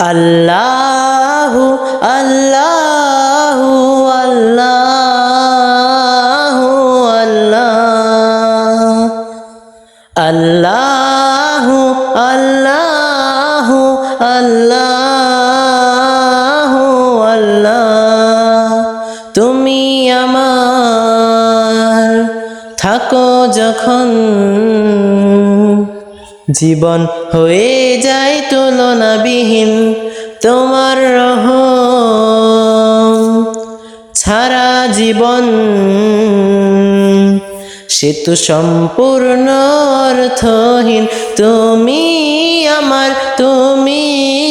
আল্লাহু আল্লাহু আল্লাহু আল্লাহ আল্লাহু আল্লাহু আল্লাহ আল্লাহ তুমি আমার থাকো যখন জীবন হয়ে যায় তুলনাবিহীন তোমার রহম ছাড়া জীবন সে তো সম্পূর্ণ অর্থহীন তুমি আমার তুমি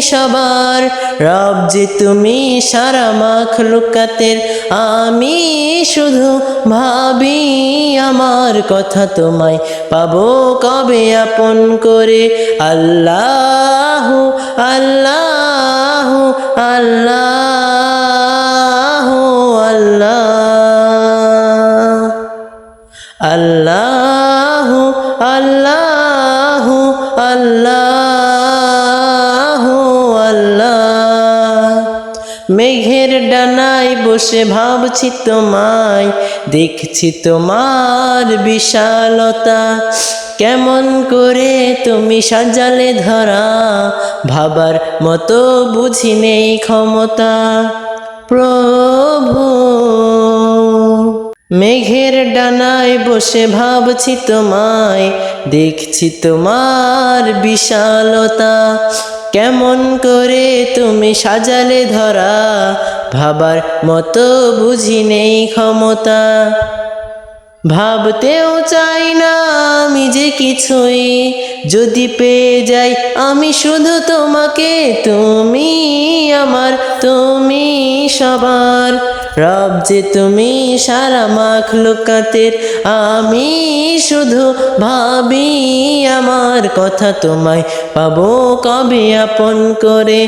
সবার রব যে তুমি সারা মাখলুকাতের আমি শুধু ভাবি আমার কথা তোমায় পাবো কবে আপন করে আল্লাহু আল্লাহু আল্লাহু আল্লাহ আল্লাহু আল্লাহু আল্লাহ আল্লাহ মেঘের ডানায় বসে ভাবছি তোমায় দেখছি তোমার বিশালতা কেমন করে তুমি সাজালে ধরা ভাবার মতো বুঝি নেই ক্ষমতা প্রভু মেঘের ডানায় বসে ভাবছি তোমায় দেখছি তোমার বিশালতা কেমন করে তুমি সাজালে ধরা ভাবার মতো বুঝি নেই ক্ষমতা ভাবতেও চাই না আমি যে কিছুই যদি পেয়ে যাই আমি শুধু তোমাকে তুমি আমার তুমি সবার রব যে তুমি সারা মাখলুকাতের আমি শুধু ভাবি আমার কথা তোমায় পাবো কবে আপন করে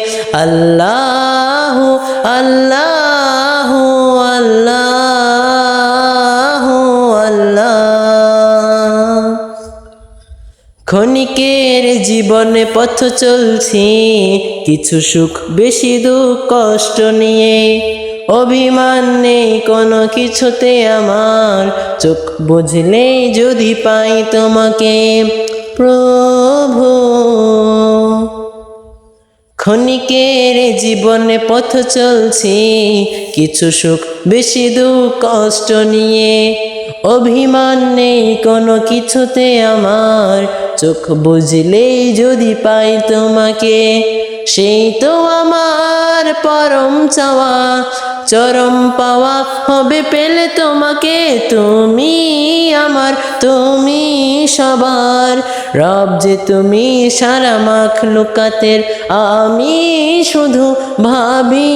আল্লাহু আল্লাহু আল্লাহু আল্লাহ ক্ষণিকের জীবনে পথ চলছি কিছু সুখ বেশি দুঃখ কষ্ট নিয়ে অভিমান নেই কোনো কিছুতে আমার চোখ বুঝলে যদি পাই তোমাকে প্রভু ক্ষণিকের জীবনে পথ চলছি কিছু সুখ বেশি দুঃখ কষ্ট নিয়ে অভিমান নেই কোনো কিছুতে আমার চোখ বুঝলেই যদি পাই তোমাকে সেই তো আমার পরম চাওয়া চরম পাওয়া হবে পেলে তোমাকে তুমি আমার তুমি সবার রব যে তুমি সারা মাখলুকাতের আমি শুধু ভাবি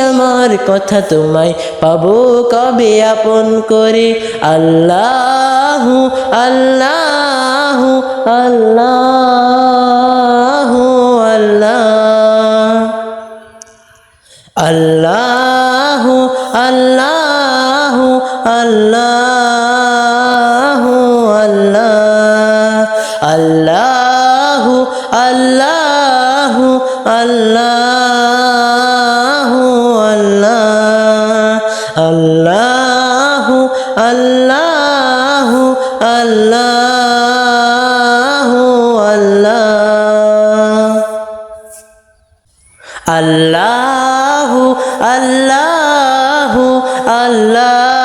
আমার কথা তোমায় পাবো কবে আপন করে আল্লাহু আল্লাহু আল্লাহু আল্লাহ আল্লাহ আল্লাহ আল্লাহ আল্লাহ আল্লাহ আল্লাহ আল্লাহ আল্লাহ আল্লাহ আল্লাহ আল্লাহ আল্লাহ আল্লাহ